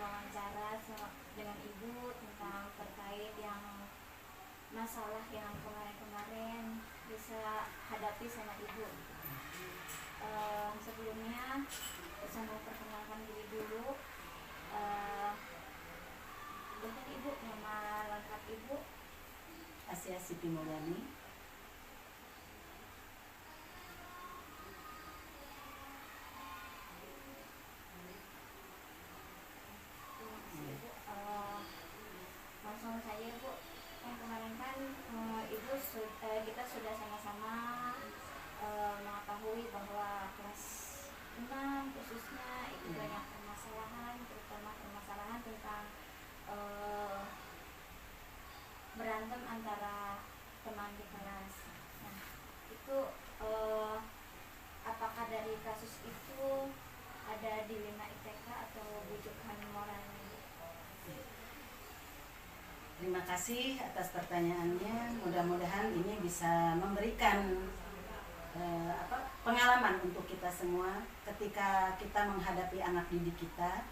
wawancara dengan ibu tentang terkait yang masalah yang kemarin-kemarin bisa hadapi sama ibu. Sebelumnya saya mau perkenalkan diri dulu. Mungkin ibu, nama lengkap ibu? Asia Siti Mulyani. Langsung saja Bu, yang kemarin kan ibu kita sudah sama-sama mengetahui bahwa kelas 6 khususnya itu banyak permasalahan, terutama permasalahan tentang berantem antara teman di kelas. Nah, itu apakah dari kasus itu ada dilema ITK atau bujukan moralnya? Terima kasih atas pertanyaannya. Mudah-mudahan ini bisa memberikan pengalaman untuk kita semua ketika kita menghadapi anak didik kita.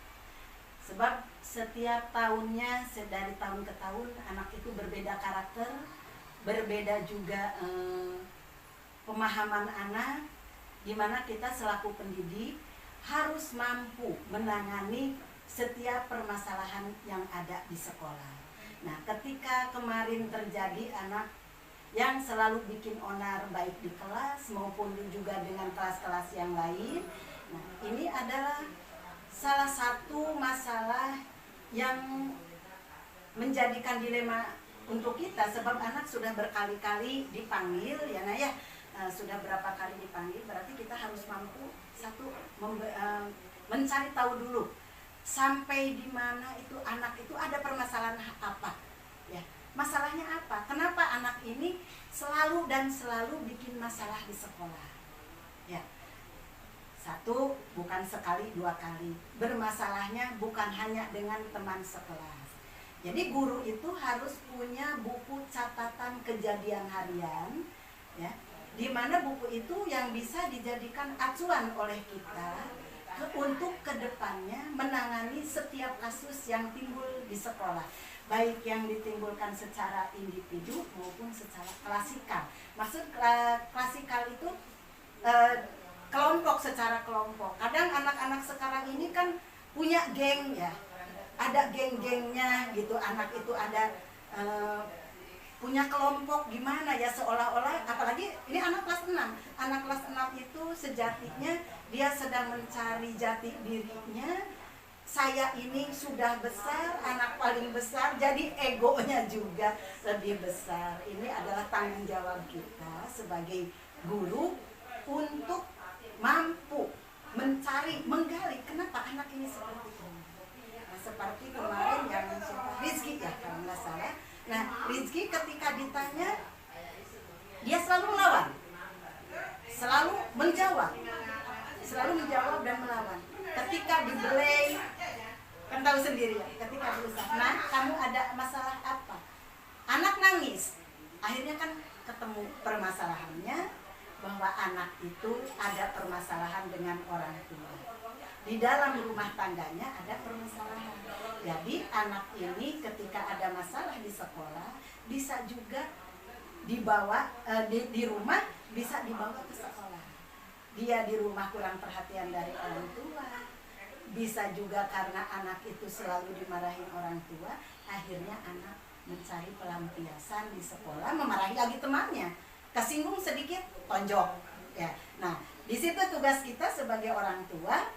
Sebab setiap tahunnya, dari tahun ke tahun, anak itu berbeda karakter, berbeda juga pemahaman anak, di mana kita selaku pendidik harus mampu menangani setiap permasalahan yang ada di sekolah. Nah, ketika kemarin terjadi anak yang selalu bikin onar baik di kelas maupun juga dengan kelas-kelas yang lain, nah ini adalah salah satu masalah yang menjadikan dilema untuk kita, sebab anak sudah berkali-kali dipanggil ya, nah ya sudah berapa kali dipanggil, berarti kita harus mampu satu mencari tahu dulu sampai di mana itu anak itu ada permasalahan apa ya, masalahnya apa, kenapa anak ini selalu bikin masalah di sekolah ya. Satu, bukan sekali dua kali, bermasalahnya bukan hanya dengan teman sekelas. Jadi guru itu harus punya buku catatan kejadian harian ya, di mana buku itu yang bisa dijadikan acuan oleh kita untuk kedepannya menangani setiap kasus yang timbul di sekolah, baik yang ditimbulkan secara individu maupun secara klasikal. Maksud klasikal itu kelompok, secara kelompok. Kadang anak-anak sekarang ini kan punya geng ya, ada geng-gengnya gitu. Anak itu ada punya kelompok gimana ya, seolah-olah, apalagi ini anak kelas 6. Anak kelas 6 itu sejatinya dia sedang mencari jati dirinya. Saya ini sudah besar, anak paling besar, jadi egonya juga lebih besar. Ini adalah tanggung jawab kita sebagai guru untuk mampu mencari, menggali kenapa anak ini seperti ini. Nah, seperti kemarin yang Rizky ya kalau nggak salah. Nah, Rizky ketika ditanya, dia selalu melawan, selalu menjawab dan melawan. Ketika dibelai, kan tahu sendiri ya, ketika berusaha, nah kamu ada masalah apa? Anak nangis, akhirnya kan ketemu permasalahannya, bahwa anak itu ada permasalahan dengan orang tua. Di dalam rumah tangganya ada permasalahan. Jadi anak ini ketika ada masalah di sekolah bisa juga dibawa di rumah, bisa dibawa ke sekolah. Dia di rumah kurang perhatian dari orang tua, bisa juga karena anak itu selalu dimarahin orang tua, akhirnya anak mencari pelampiasan di sekolah, memarahi lagi temannya, kesinggung sedikit, tonjok ya. Nah, di situ tugas kita sebagai orang tua,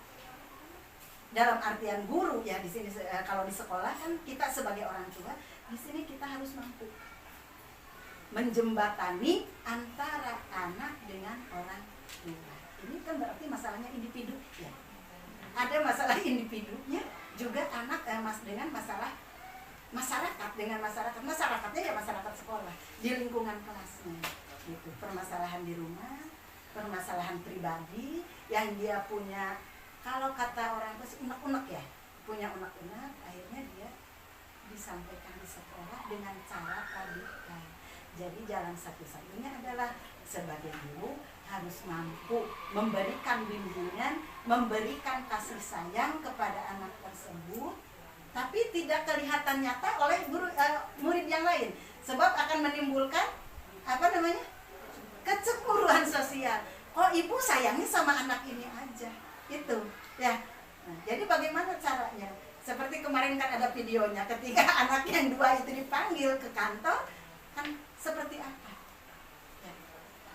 dalam artian guru ya, di sini kalau di sekolah kan kita sebagai orang tua, di sini kita harus mampu menjembatani antara anak dengan orang tua. Ini kan berarti masalahnya individu ya. Ada masalah individunya juga anak dengan masalah masyarakat, dengan masyarakatnya ya masyarakat sekolah, di lingkungan kelasnya gitu. Permasalahan di rumah, permasalahan pribadi yang dia punya, kalau kata orang itu unek-unek ya, punya unek-unek, akhirnya dia disampaikan di sekolah dengan cara tadikan. Jadi jalan satu-satunya adalah sebagai guru harus mampu memberikan bimbingan, memberikan kasih sayang kepada anak tersebut tapi tidak kelihatan nyata oleh murid yang lain, sebab akan menimbulkan kecemburuan sosial. Oh, ibu sayangnya sama anak ini aja, itu ya. Nah, jadi bagaimana caranya? Seperti kemarin kan ada videonya, ketika anak yang 2 itu dipanggil ke kantor, kan seperti apa? Ya.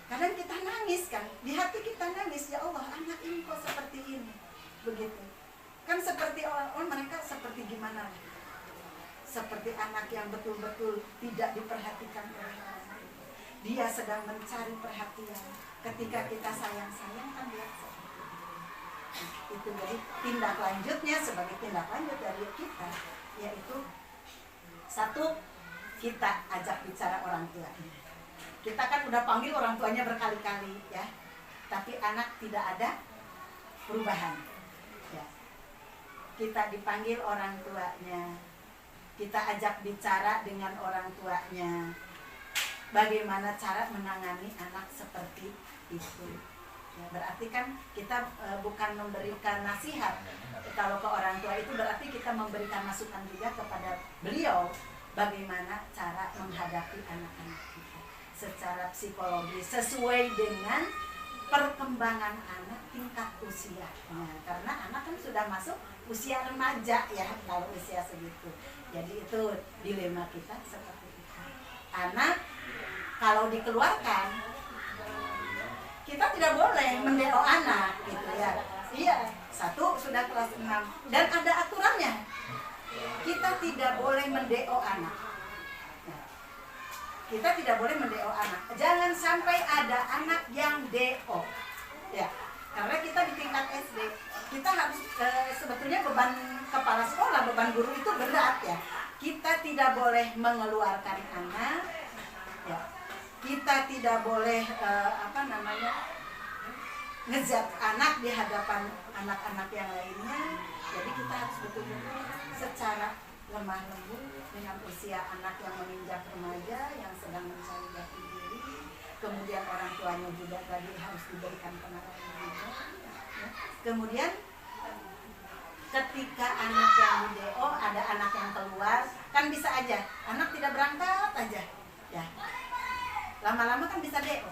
Kadang kita nangis kan, di hati kita nangis, ya Allah, anak ini kok seperti ini, begitu. Kan seperti orang mereka seperti gimana? Seperti anak yang betul-betul tidak diperhatikan oleh orang lain. Dia sedang mencari perhatian. Ketika kita sayang-sayang kan dia itu. Jadi tindak lanjutnya sebagai tindak lanjut dari kita, yaitu 1, kita ajak bicara orang tuanya. Kita kan udah panggil orang tuanya berkali-kali ya, tapi anak tidak ada perubahan ya. Kita dipanggil orang tuanya, kita ajak bicara dengan orang tuanya, bagaimana cara menangani anak seperti itu ya. Berarti kan kita bukan memberikan nasihat kalau ke orang tua, itu berarti kita memberikan masukan juga kepada beliau bagaimana cara menghadapi anak-anak kita secara psikologis sesuai dengan perkembangan anak tingkat usianya. Karena anak kan sudah masuk usia remaja ya, kalau usia segitu. Jadi itu dilema kita seperti itu. Anak kalau dikeluarkan, kita tidak boleh mendeo anak gitu ya. Iya, 1 sudah kelas 6 dan ada aturannya. Kita tidak boleh mendeo anak. Kita tidak boleh mendeo anak. Jangan sampai ada anak yang deo. Ya, karena kita di tingkat SD, kita harus sebetulnya beban kepala sekolah, beban guru itu berat ya. Kita tidak boleh mengeluarkan anak. Ya. Kita tidak boleh ngejat anak di hadapan anak-anak yang lainnya. Jadi kita harus betul-betul secara lemah lembut dengan usia anak yang menginjak remaja, yang sedang mencari jati diri. Kemudian orang tuanya juga tadi harus diberikan pengawasan juga. Ya. Kemudian ketika anak yang di DO, ada anak yang keluar, kan bisa aja anak tidak berangkat aja. Ya. Lama-lama kan bisa DO.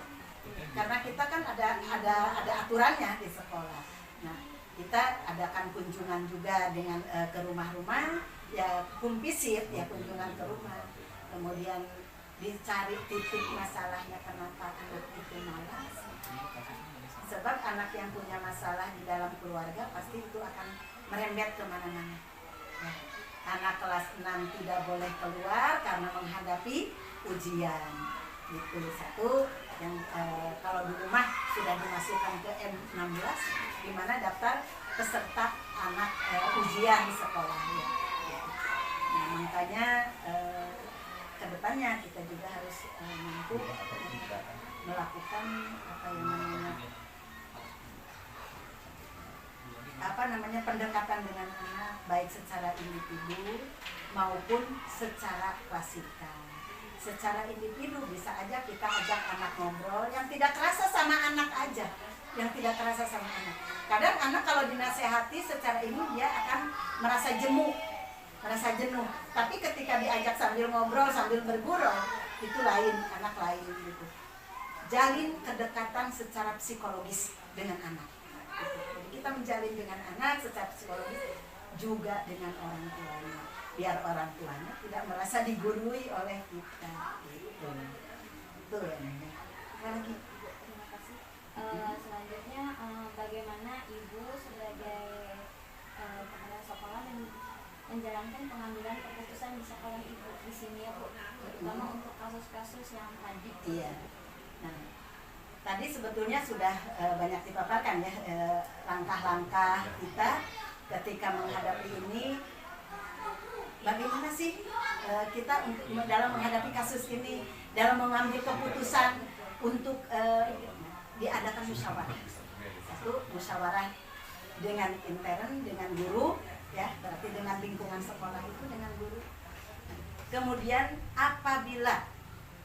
Karena kita kan ada aturannya di sekolah. Nah, kita adakan kunjungan juga dengan ke rumah-rumah, ya kumpisit ya, kunjungan ke rumah. Kemudian dicari titik masalahnya kenapa anak itu malas. Sebab anak yang punya masalah di dalam keluarga pasti itu akan merembet kemana-mana. Ya. Anak kelas 6 tidak boleh keluar karena menghadapi ujian. Itu 1 yang kalau di rumah sudah dimasukkan ke M16, di mana daftar peserta anak ujian di sekolah ya. Nah, makanya kedepannya kita juga harus mampu melakukan pendekatan dengan anak, baik secara individu maupun secara klasikal. Secara individu bisa aja kita ajak anak ngobrol yang tidak kerasa sama anak aja, yang tidak kerasa sama anak. Kadang anak kalau dinasehati secara ini dia akan merasa jenuh. Tapi ketika diajak sambil ngobrol, sambil bergurau, itu lain, anak lain gitu. Jalin kedekatan secara psikologis dengan anak. Jadi kita menjalin dengan anak secara psikologis juga dengan orang tuanya, biar orang tuanya tidak merasa digurui oleh kita. Gitu. Itu ya. Apa lagi? Terima kasih. Selanjutnya bagaimana ibu sebagai kepala sekolah menjalankan pengambilan keputusan di sekolah ibu di sini ya Bu, terutama untuk kasus-kasus yang tadi. Iya. Nah, tadi sebetulnya sudah banyak dipaparkan ya langkah-langkah kita ketika menghadapi ini. Bagaimana sih kita dalam menghadapi kasus ini, dalam mengambil keputusan untuk diadakan musyawarah. 1, musyawarah dengan intern, dengan guru, ya, berarti dengan lingkungan sekolah itu, dengan guru. Kemudian apabila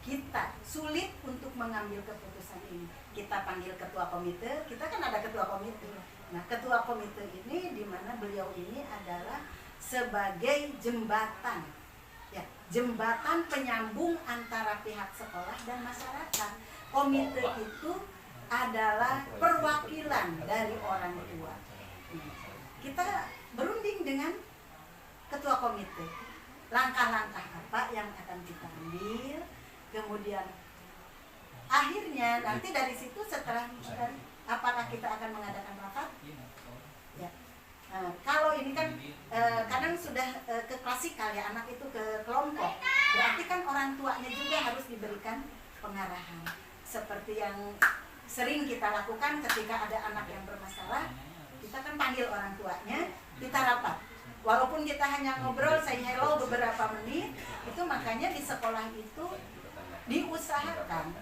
kita sulit untuk mengambil keputusan ini, kita panggil ketua komite. Kita kan ada ketua komite. Nah, ketua komite ini di mana beliau ini adalah sebagai jembatan, ya, jembatan penyambung antara pihak sekolah dan masyarakat. Komite itu adalah perwakilan dari orang tua. Kita berunding dengan ketua komite, langkah-langkah apa yang akan kita ambil, kemudian akhirnya nanti dari situ setelah apakah kita akan mengadakan rapat, ya. Kalau ini kan kadang sudah ke klasikal ya, anak itu ke kelompok, berarti kan orang tuanya juga harus diberikan pengarahan. Seperti yang sering kita lakukan ketika ada anak yang bermasalah, kita kan panggil orang tuanya, kita rapat. Walaupun kita hanya ngobrol, say hello beberapa menit, itu makanya di sekolah itu diusahakan,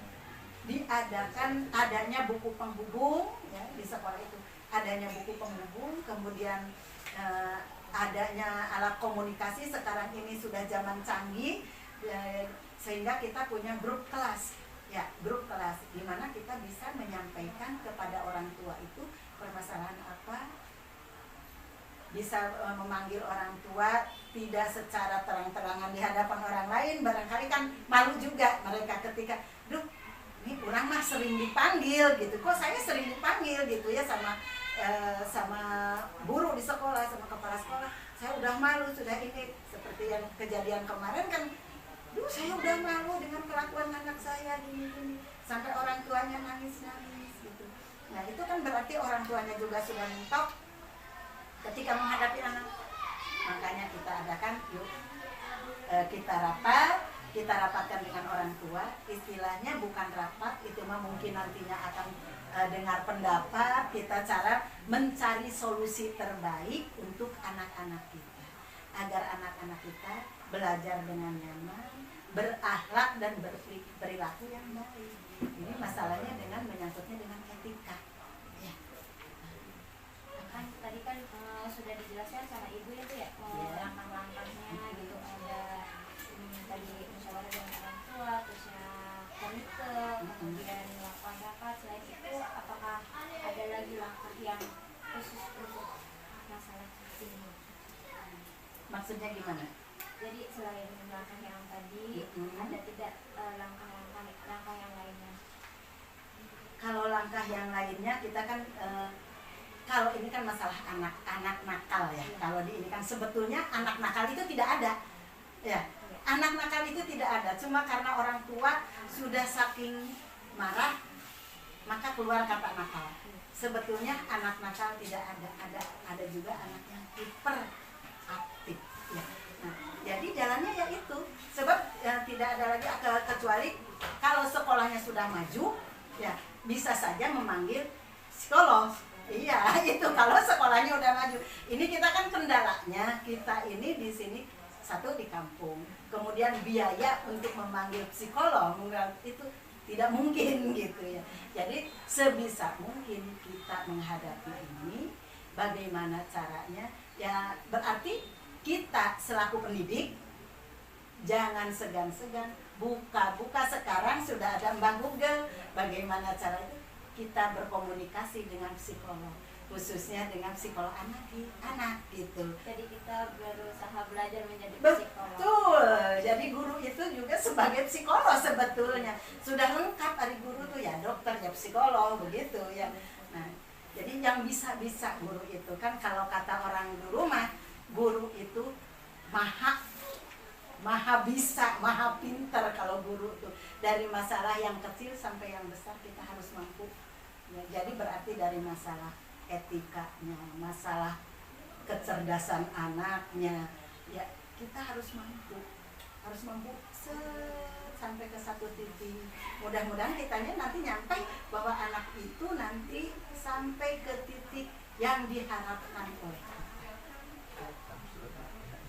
diadakan adanya buku penghubung, ya, di sekolah itu adanya buku penghubung, kemudian adanya alat komunikasi. Sekarang ini sudah zaman canggih, sehingga kita punya grup kelas, ya, grup kelas di mana kita bisa menyampaikan kepada orang tua itu permasalahan apa, bisa memanggil orang tua tidak secara terang-terangan di hadapan orang lain. Barangkali kan malu juga mereka ketika, duh, ini orang mah sering dipanggil gitu, kok saya sering dipanggil gitu ya sama guru di sekolah, sama kepala sekolah, saya udah malu sudah ini. Seperti yang kejadian kemarin kan, duh, saya udah malu dengan kelakuan anak saya gini-gini, sampai orang tuanya nangis-nangis gitu. Nah itu kan berarti orang tuanya juga sudah mentok ketika menghadapi anak. Makanya kita adakan, yuk kita rapatkan dengan orang tua. Istilahnya bukan rapat, itu mah mungkin nantinya akan dengar pendapat, kita cara mencari solusi terbaik untuk anak-anak kita, agar anak-anak kita belajar dengan nyaman, berakhlak dan berperilaku yang baik. Ini masalahnya dengan menyangkutnya dengan etika. Ya. Kan tadi kan sudah dijelaskan sama ibu itu ya, langkah-langkahnya gitu, ada tadi musyawarah dengan orang tua, terusnya komite, kemudian melakukan rapat. Selain itu, apakah ada lagi langkah yang khusus untuk masalah ini? Maksudnya gimana? Jadi selain langkah yang tadi, ada tidak langkah yang lainnya? Kalau langkah yang lainnya kita kan kalau ini kan masalah anak nakal ya. Kalau di ini kan sebetulnya anak nakal itu tidak ada, ya. Anak nakal itu tidak ada, cuma karena orang tua sudah saking marah maka keluar kata nakal. Sebetulnya anak nakal tidak ada juga anak yang hiperaktif, ya. Nah, jadi jalannya ya itu, sebab tidak ada lagi kecuali kalau sekolahnya sudah maju, ya bisa saja memanggil psikolog. Iya, itu kalau sekolahnya udah maju. Ini kita kan kendalanya, kita ini di sini satu di kampung, kemudian biaya untuk memanggil psikolog itu tidak mungkin gitu ya. Jadi sebisa mungkin kita menghadapi ini, bagaimana caranya? Ya berarti kita selaku pendidik jangan segan-segan buka sekarang sudah ada Mbak Google, bagaimana cara itu kita berkomunikasi dengan psikolog, khususnya dengan psikolog anak gitu. Jadi kita berusaha belajar menjadi psikolog. Betul. Jadi guru itu juga sebagai psikolog sebetulnya. Sudah lengkap dari guru tuh ya, dokter ya, psikolog begitu ya. Nah, jadi yang bisa-bisa guru itu kan, kalau kata orang dulu mah, guru itu maha bisa, maha pintar. Kalau guru tuh dari masalah yang kecil sampai yang besar kita harus mampu. Ya, jadi berarti dari masalah etikanya, masalah kecerdasan anaknya, ya kita harus mampu sampai ke satu titik. Mudah-mudahan kitanya nanti nyampe bahwa anak itu nanti sampai ke titik yang diharapkan oleh kita.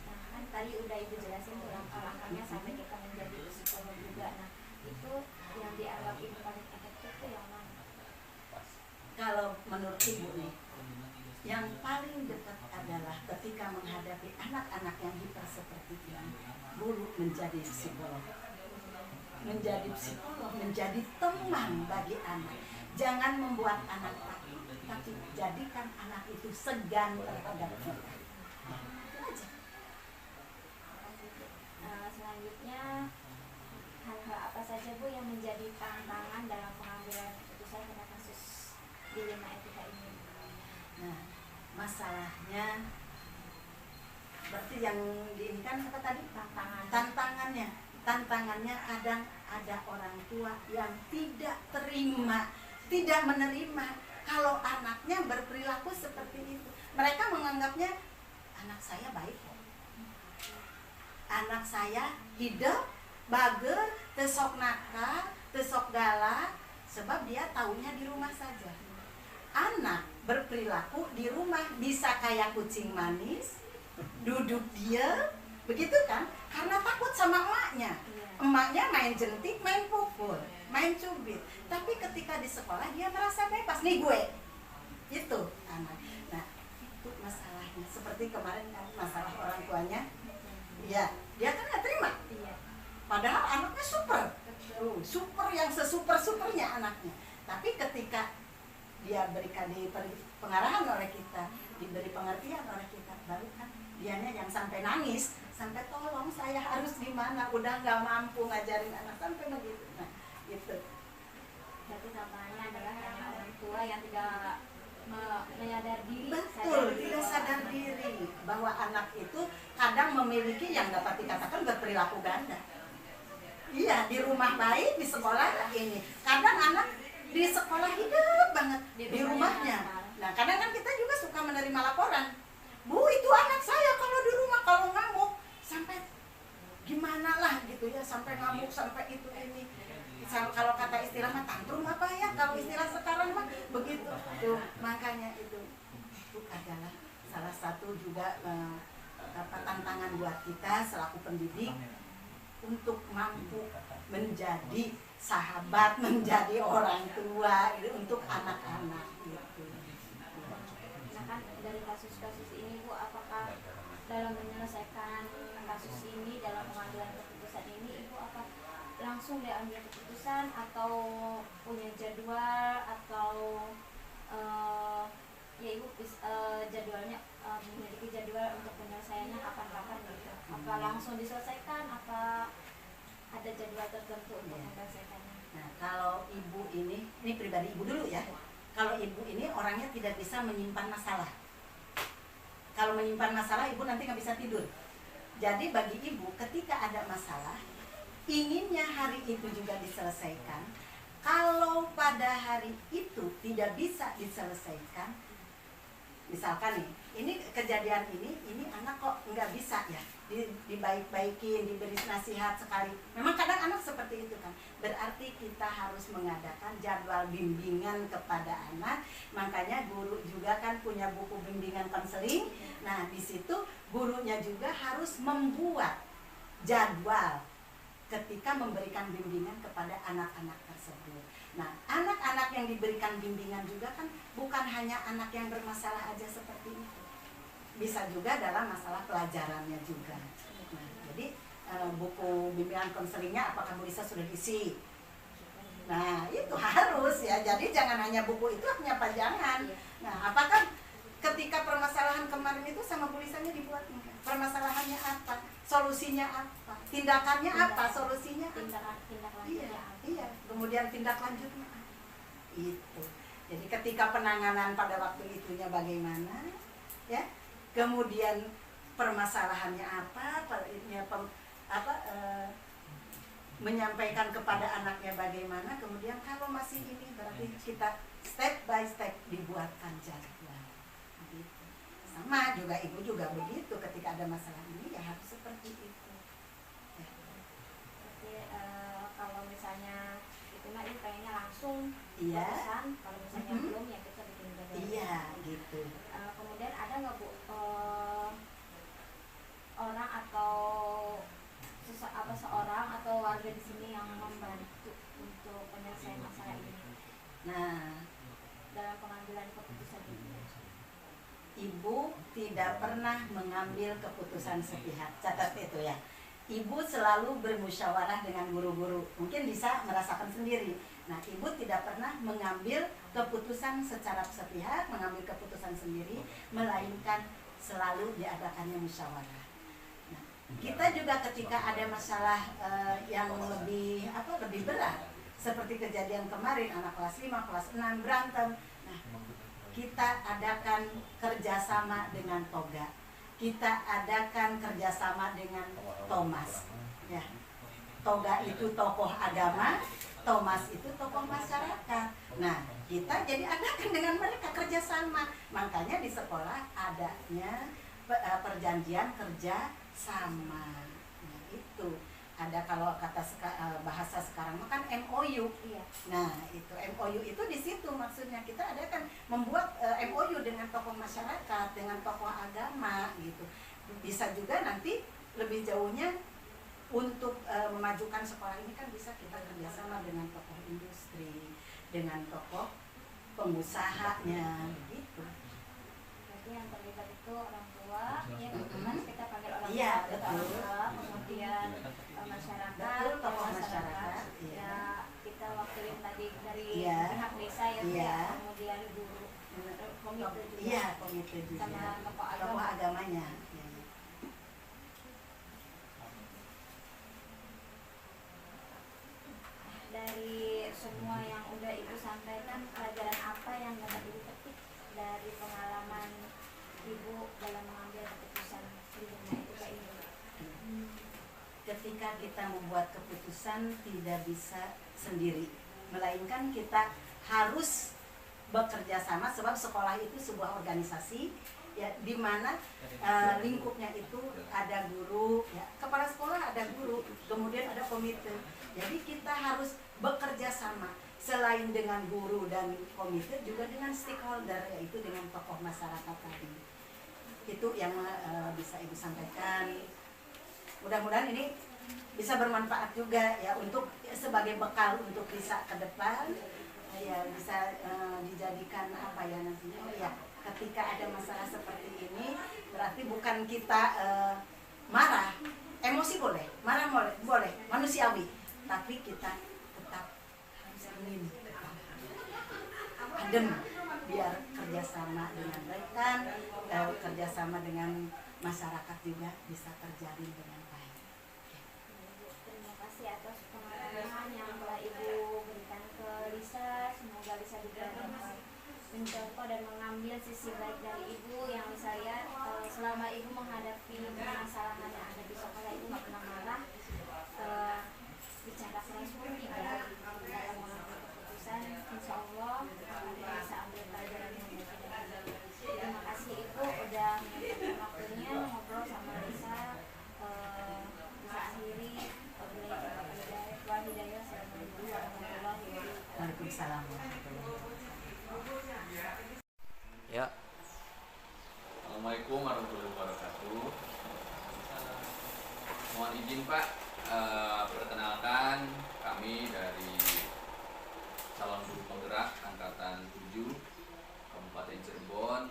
Nah, kan tadi udah ibu jelasin tuh langkah-langkahnya sampai kita menjadi psikolog juga. Nah, itu yang dianggap ibu paling efektif itu yang mana? Kalau menurut ibu nih, yang paling dekat adalah ketika menghadapi anak-anak yang hiper seperti ini, guru menjadi psikolog. Menjadi psikolog, menjadi teman bagi anak. Jangan membuat anak takut, tapi jadikan anak itu segan terhadap kita. Itu aja. saja Bu yang menjadi tantangan dalam pengambilan keputusan pada kasus dilema etika ini? Nah, masalahnya berarti yang diinginkan apa tadi? Tantangannya kadang ada orang tua yang tidak terima, tidak menerima kalau anaknya berperilaku seperti itu. Mereka menganggapnya anak saya baik kok, anak saya hidup bager, tesok nakal, tesok galak, sebab dia taunya di rumah saja. Anak berperilaku di rumah bisa kayak kucing manis, duduk dia, begitu kan? Karena takut sama emaknya. Emaknya main jentik, main pukul, main cubit. Tapi ketika di sekolah dia merasa bebas, nih gue. Itu anak. Nah, itu masalahnya. Seperti kemarin kan masalah orang tuanya. Ya, dia kan gak terima. Padahal anaknya super. Super yang sesuper-supernya anaknya. Tapi ketika dia berikan di pengarahan oleh kita, diberi pengertian oleh kita, baru kan dianya yang sampai nangis, sampai tolong saya harus gimana, udah nggak mampu ngajarin anak, sampai begitu. Nah itu Berarti tantangannya adalah karena orang tua yang tidak menyadar diri. betul, tidak sadar diri bahwa anak itu kadang memiliki yang dapat dikatakan berperilaku ganda. Iya, di rumah baik, di sekolah ini. Kadang anak di sekolah hidup banget, di rumahnya. Nah, kadang kan kita juga suka menerima laporan. Bu, itu anak saya kalau di rumah kalau ngamuk sampai gimana lah gitu ya, sampai ngamuk sampai itu ini. Kalau kata istilah mah tantrum apa ya, kalau istilah sekarang mah begitu. Tuh, makanya itu adalah salah satu juga tantangan buat kita selaku pendidik untuk mampu menjadi sahabat, menjadi orang tua gitu, untuk anak-anak gitu. Nah kan dari kasus-kasus ini Bu, apakah dalam menyelesaikan kasus ini, dalam pengambilan keputusan ini, Ibu apa langsung diambil keputusan atau punya jadwal atau ya Ibu jadwalnya memiliki jadwal untuk penyelesaiannya kapan-kapan gitu? Apa langsung diselesaikan? Apa ada jadwal tertentu untuk menyelesaikannya? Nah, kalau ibu ini pribadi ibu dulu ya. Kalau ibu ini orangnya tidak bisa menyimpan masalah. Kalau menyimpan masalah, ibu nanti nggak bisa tidur. Jadi bagi ibu, ketika ada masalah, inginnya hari itu juga diselesaikan. Kalau pada hari itu tidak bisa diselesaikan, misalkan nih, ini kejadian ini anak kok nggak bisa ya dibaik-baikin, diberi nasihat sekali. Memang kadang anak seperti itu kan. Berarti kita harus mengadakan jadwal bimbingan kepada anak. Makanya guru juga kan punya buku bimbingan konseling. Nah, di situ gurunya juga harus membuat jadwal ketika memberikan bimbingan kepada anak-anak tersebut. Nah, anak-anak yang diberikan bimbingan juga kan bukan hanya anak yang bermasalah aja seperti itu. Bisa juga dalam masalah pelajarannya juga. Nah, jadi buku bimbingan konselingnya apakah Bu Lisa sudah isi? Nah, itu harus ya. Jadi jangan hanya buku itu hanya pajangan. Nah, apakah ketika permasalahan kemarin itu sama Bu Lisanya dibuat enggak? Permasalahannya apa? Solusinya apa? Tindakannya apa? Solusinya apa? Tindak lanjutnya apa? Iya. Kemudian tindak lanjutnya apa? Itu. Jadi ketika penanganan pada waktu itunya bagaimana? Ya. Kemudian permasalahannya apa? Menyampaikan kepada anaknya bagaimana? Kemudian kalau masih ini berarti kita step by step dibuatkan jadwal. Gitu. Sama juga ibu juga begitu, ketika ada masalah ini ya harus seperti itu. Ya. Berarti kalau misalnya itu mah ini kayaknya langsung Iya. keputusan, kalau misalnya belum ya kita bikin jadwal. Iya, gitu. Kemudian ada nggak Bu orang atau seorang atau warga di sini yang membantu untuk penyelesaian masalah ini Nah, dalam pengambilan keputusan ini? ibu tidak pernah mengambil keputusan sepihak. Catat itu ya. Ibu selalu bermusyawarah dengan guru-guru. Mungkin bisa merasakan sendiri. Nah, ibu tidak pernah mengambil keputusan secara sepihak, mengambil keputusan sendiri, melainkan selalu diadakannya musyawarah. Nah, Kita juga ketika ada masalah yang lebih berat, seperti kejadian kemarin anak kelas 5, kelas 6 berantem. Nah, kita adakan kerjasama dengan Toga. Kita adakan kerjasama dengan Thomas. Ya. Toga itu tokoh agama, Thomas itu tokoh masyarakat. Nah, kita jadi adakan dengan mereka kerjasama. Makanya di sekolah adanya perjanjian kerja sama. Nah, itu ada, kalau kata bahasa sekarang kan MOU. Iya. Nah, itu MOU itu di situ maksudnya kita adakan membuat MOU dengan tokoh masyarakat, dengan tokoh agama gitu. Bisa juga nanti lebih jauhnya untuk memajukan sekolah ini kan bisa kita kerjasama dengan tokoh industri, dengan tokoh pengusahanya gitu. Berarti yang terlibat itu orang tua, ya kan kita panggil orang tua, Iya, betul. kemudian masyarakat, Betul, tokoh masyarakat, iya. ya kita wakilin tadi dari Iya. pihak desa ya, Iya. kemudian guru, komite juga, Iya, komite juga. sama tokoh Tokoh agama. agamanya. Ya. Dari semua yang udah Ibu sampaikan, pelajaran apa yang dapat Ibu petik dari pengalaman Ibu dalam mengambil keputusan sebelumnya itu Kak Ibu? Ketika kita membuat keputusan tidak bisa sendiri, melainkan kita harus bekerja sama, sebab sekolah itu sebuah organisasi ya, di mana lingkupnya itu ada guru, ya, kepala sekolah ada guru, kemudian ada komite. Jadi kita harus bekerja sama selain dengan guru dan komite juga dengan stakeholder, yaitu dengan tokoh masyarakat tadi. Itu yang bisa Ibu sampaikan. Mudah-mudahan ini bisa bermanfaat juga ya, untuk sebagai bekal untuk bisa ke depan ya, bisa dijadikan apa ya nantinya. Oh ya, ketika ada masalah seperti ini berarti bukan kita marah, emosi boleh, marah boleh, manusiawi, tapi kita tetap harus ingin adem, biar kerjasama dengan rekan, kerjasama dengan masyarakat juga bisa terjalin dengan baik. Terima kasih atas pengalaman yang telah Ibu berikan ke Lisa. Semoga Lisa juga dapat mencontoh dan mengambil sisi baik dari Ibu, yang saya selama Ibu menghadapi permasalahan yang ada di sekolah, Ibu nggak pernah marah, bicara keras pun tidak, dalam mengambil keputusan. Insya Allah Ibu bisa ambil pelajaran yang baik dari Ibu. Terima kasih Ibu udah menyempatkan waktunya ngobrol sama Lisa. Bisa akhiri Wahidayah. Assalamualaikum warahmatullahi wabarakatuh. Waalaikumsalam warahmatullahi wabarakatuh. Ya. Assalamualaikum warahmatullahi wabarakatuh. Mohon izin Pak, perkenalkan kami dari calon guru penggerak angkatan 7 Kabupaten Cirebon.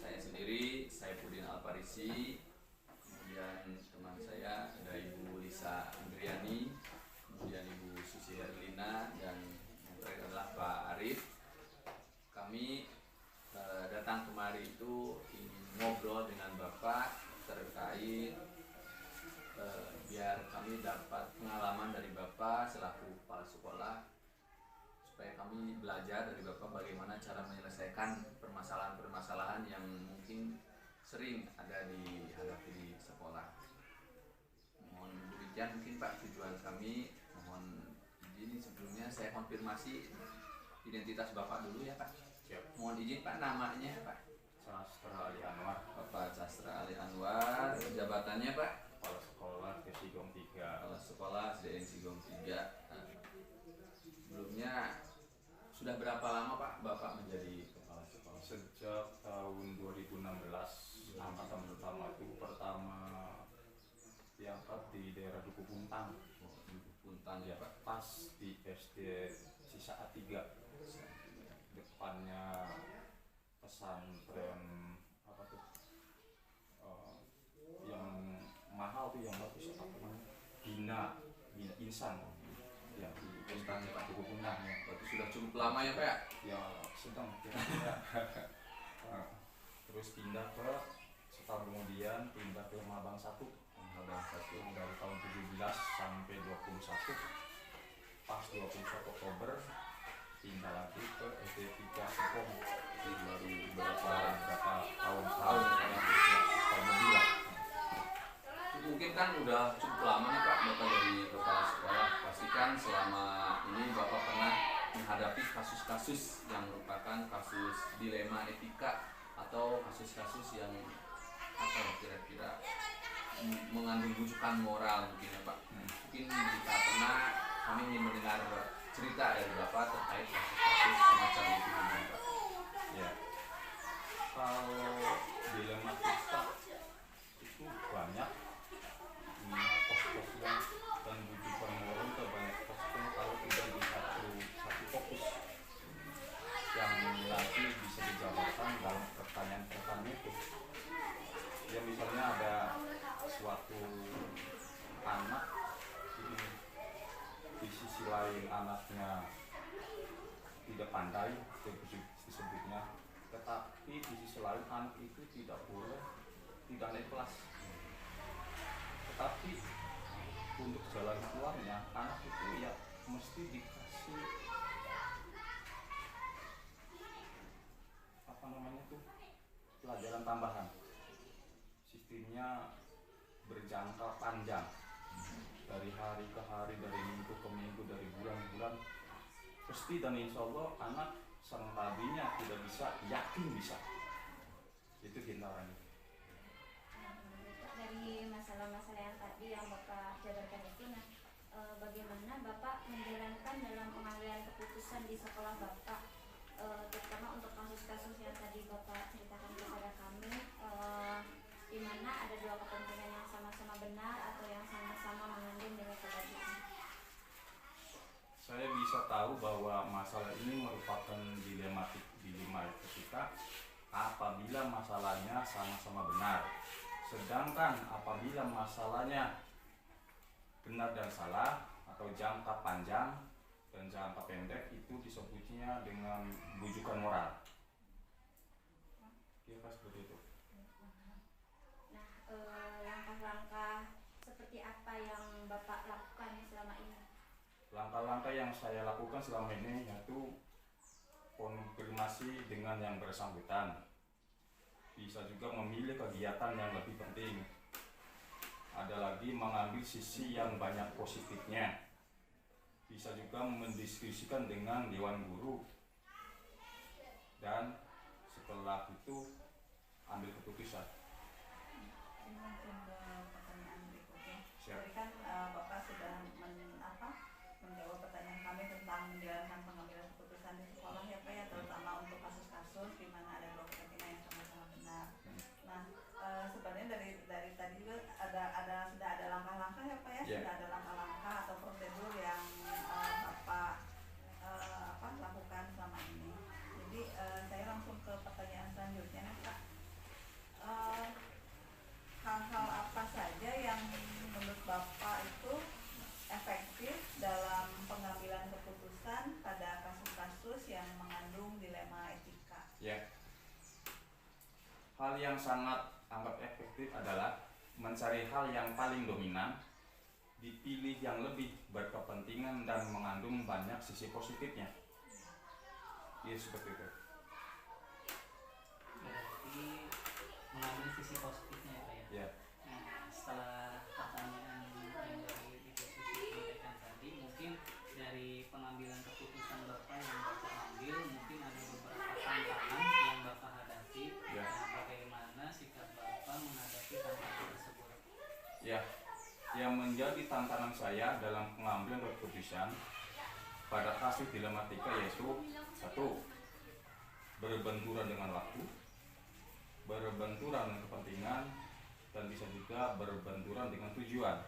Saya sendiri Saifuddin Alfarisi. Kemudian teman saya ada Ibu Lisa Andriani, kemudian Ibu Susi Herlina, dan yang terakhir adalah Pak Arif. Kami datang kemari itu ingin ngobrol dengan Bapak terkait biar kami dapat pengalaman dari Bapak selaku kepala sekolah, supaya kami belajar dari Bapak bagaimana cara menyelesaikan permasalahan-permasalahan yang mungkin sering ada dihadapi di sekolah. Mohon demikian mungkin Pak tujuan kami. Mohon izin sebelumnya saya konfirmasi identitas Bapak dulu ya Pak. Siap. Mohon izin Pak, namanya Pak? Sastra Ali Anwar, Bapak Sastra Ali Anwar. Jabatannya Pak? Kepala Sekolah Kesigong 3. Kepala Sekolah SDN Sigong 3. Nah, sebelumnya sudah berapa lama Pak Bapak menjadi kepala sekolah? Sejak tahun 2016, angkatan pertama itu pertama diangkat di daerah Duku Puntang. Puntan ya Pak? Pas di SD Sisa 3. Depannya pesantren apa tuh? Yang mahal tuh, yang bagus apa namanya? Bina Insan. Ya, di Puntang ya Pak? Duku Puntang ya. Berarti sudah cukup lama ya Pak ya? Ya sedang kira-kira. Terus pindah ke setahun kemudian pindah ke Mabang 1. Abang 1. yang dari tahun 17 sampai 21. Pas 21 Oktober pindah lagi ke SD 3 Serpong. Jadi baru Berapa berapa tahun tahun tahun lebih lah. mungkin kan udah cukup lama nih Pak Bapak jadi kepala sekolah. Pastikan selama ini Bapak pernah menghadapi kasus-kasus yang merupakan kasus dilema etika atau kasus-kasus yang apa ya kira-kira mengandung rujukan moral mungkin ya Pak. Mungkin jika pernah kami ingin mendengar cerita dari Bapak terkait kasus-kasus semacam itu gimana Pak? Ya, kalau dilematika itu banyak pos-posnya dan rujukan moral itu banyak posnya kalau tidak di satu fokus yang nanti bisa dijabarkan dalam pertanyaan-pertanyaan itu. Ya misalnya ada suatu anak ini, di sisi lain anaknya tidak pandai disebutnya, tetapi di sisi lain anak itu tidak boleh tidak naik kelas. Tetapi untuk jalan keluarnya anak itu ya mesti dikasih apa namanya tuh pelajaran tambahan. Sistemnya berjangka panjang dari hari ke hari, dari minggu ke minggu, dari bulan ke bulan. Pasti dan insya Allah anak sang tadinya tidak bisa, yakin bisa. Itu hindarannya. Dari masalah-masalah yang tadi yang Bapak jabarkan itu, nah bagaimana Bapak menjalankan dalam pengambilan keputusan di sekolah Bapak, terutama untuk kasus-kasus yang tadi Bapak ceritakan kepada kami, di mana ada dua kepentingan yang sama-sama benar atau yang sama-sama mengandung nilai kebajikan. Saya bisa tahu bahwa masalah ini merupakan dilema etika apabila masalahnya sama-sama benar. Sedangkan apabila masalahnya benar dan salah atau jangka panjang dan jangka pendek itu disebutnya dengan bujukan moral. Kira seperti itu. Nah, langkah-langkah seperti apa yang Bapak lakukan selama ini? Langkah-langkah yang saya lakukan selama ini yaitu konfirmasi dengan yang bersangkutan. Bisa juga memilih kegiatan yang lebih penting. Ada lagi mengambil sisi yang banyak positifnya. Bisa juga mendiskusikan dengan dewan guru. Dan setelah itu ambil keputusan. Ini mungkin ke pertanyaan berikutnya. Siap. Tadi kan Bapak sudah menjawab pertanyaan kami tentang menjalankan pengambilan keputusan di sekolah ya Pak ya, terutama untuk kasus-kasus di mana ada dua kepentingan yang sama-sama benar. Nah, sebenarnya dari tadi juga sudah ada langkah-langkah ya Pak ya, Yeah. sudah ada langkah-langkah atau prosedur yang Bapak lakukan selama ini. Jadi saya langsung ke pertanyaan selanjutnya nih Pak. Hal-hal apa saja yang menurut Bapak itu efektif dalam pengambilan keputusan pada kasus-kasus yang mengandung dilema etika? Ya. Hal yang sangat anggap efektif adalah mencari hal yang paling dominan, dipilih yang lebih berkepentingan dan mengandung banyak sisi positifnya. Ya seperti itu. Berarti mengambil sisi positifnya ya Pak ya. Ya. Nah, setelah pertanyaan yang dari Ibu Susi sampaikan tadi, mungkin dari pengambilan keputusan Bapak yang Bapak ambil, mungkin ada beberapa tantangan yang Bapak hadapi. Ya. Nah, bagaimana sikap Bapak menghadapi tantangan tersebut? Ya. Yang menjadi tantangan saya dalam pengambilan keputusan pada kasus dilematika yaitu satu, berbenturan dengan waktu, berbenturan dengan kepentingan, dan bisa juga berbenturan dengan tujuan.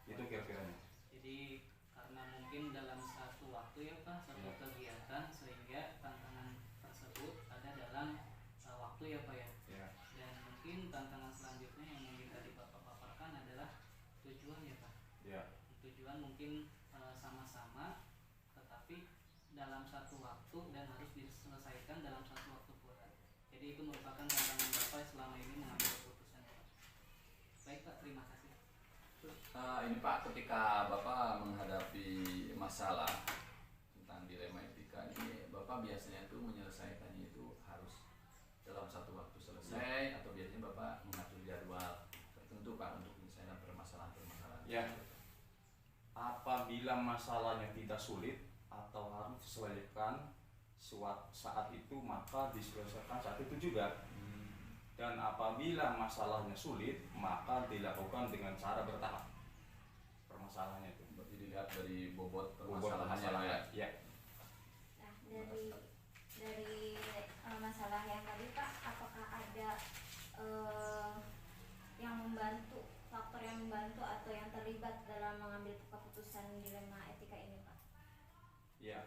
Itu kira-kiranya. Jadi karena mungkin dalam satu waktu ya Pak, satu Ya. kegiatan, sehingga tantangan tersebut ada dalam waktu ya Pak ya. Ya. Dan mungkin tantangan selanjutnya yang mungkin tadi Bapak paparkan adalah tujuan ya Pak. Ya. Tujuan mungkin sama-sama, tetapi dalam satu waktu dan harus diselesaikan dalam satu waktu pula. Jadi itu merupakan tantangan Bapak selama ini mengambil keputusan Pak. Baik Pak, terima kasih. Ini Pak, ketika Bapak menghadapi masalah tentang dilema etika ini, Bapak biasanya itu menyelesaikannya itu harus dalam satu waktu selesai, atau biasanya Bapak mengatur jadwal tertentu Pak untuk menyelesaikan permasalahan-permasalahan? Ya, apabila masalahnya tidak sulit atau harus diselesaikan saat itu, maka diselesaikan saat itu juga. Dan apabila masalahnya sulit, maka dilakukan dengan cara bertahap permasalahannya itu. Berarti dilihat dari bobot Bobot permasalahannya masalahnya. ya. Ya. Nah, dari masalah yang tadi Pak, apakah ada yang membantu, faktor yang membantu atau yang terlibat dalam mengambil keputusan dilema etika ini Pak? Ya,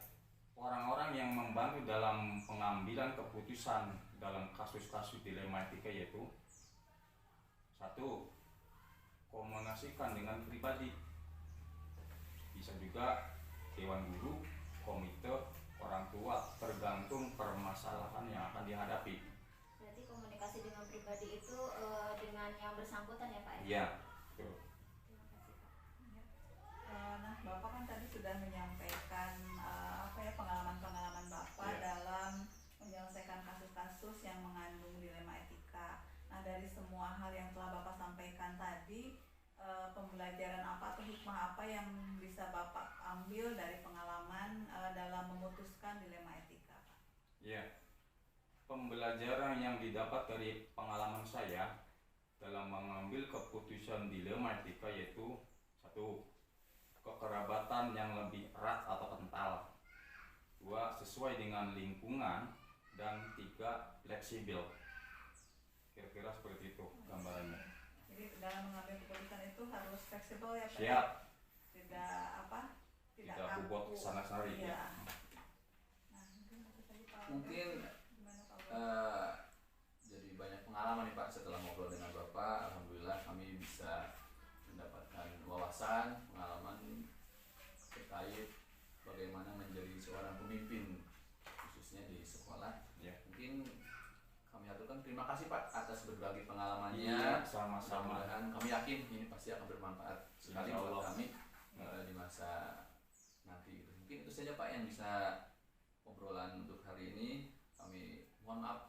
orang-orang yang membantu dalam pengambilan keputusan dalam kasus-kasus dilema etika yaitu: satu, komunikasikan dengan pribadi, bisa juga dewan guru, komite, orang tua, tergantung permasalahan yang akan dihadapi. Berarti komunikasi dengan pribadi itu dengan yang bersangkutan ya Pak? Iya, betul. Terima kasih Pak. Nah, Bapak kan tadi sudah menyampaikan pengalaman-pengalaman Bapak Iya. dalam menyelesaikan kasus-kasus yang mengandung dilema etika. Nah, dari semua hal yang telah Bapak sampaikan tadi, pembelajaran apa atau hikmah apa yang bisa Bapak ambil dari pengalaman dalam memutuskan dilema etika, Pak? Ya, pembelajaran yang didapat dari pengalaman saya dalam mengambil keputusan dilema etika yaitu: satu, kekerabatan yang lebih erat atau kental; dua, sesuai dengan lingkungan; dan tiga, fleksibel. Kira-kira seperti itu gambarannya. Jadi dalam mengambil keputusan itu harus fleksibel ya Pak? Siap. Tidak Tidak bobot kaku. kesana sari. Iya. Ya. Nah, mungkin tadi Pak Mungkin gimana Pak Wahyu? jadi banyak pengalaman nih Pak setelah ngobrol dengan Bapak. Alhamdulillah kami bisa mendapatkan wawasan, pengalaman terkait bagaimana menjadi seorang pemimpin khususnya di sekolah. Ya. Mungkin kami aturkan terima kasih Pak atas berbagi pengalamannya. Iya, sama-sama. Mudah-mudahan kami yakin ini pasti akan bermanfaat sekali Insya buat Allah. kami di masa nanti gitu. Mungkin itu saja Pak yang bisa obrolan untuk hari ini. Kami mohon maaf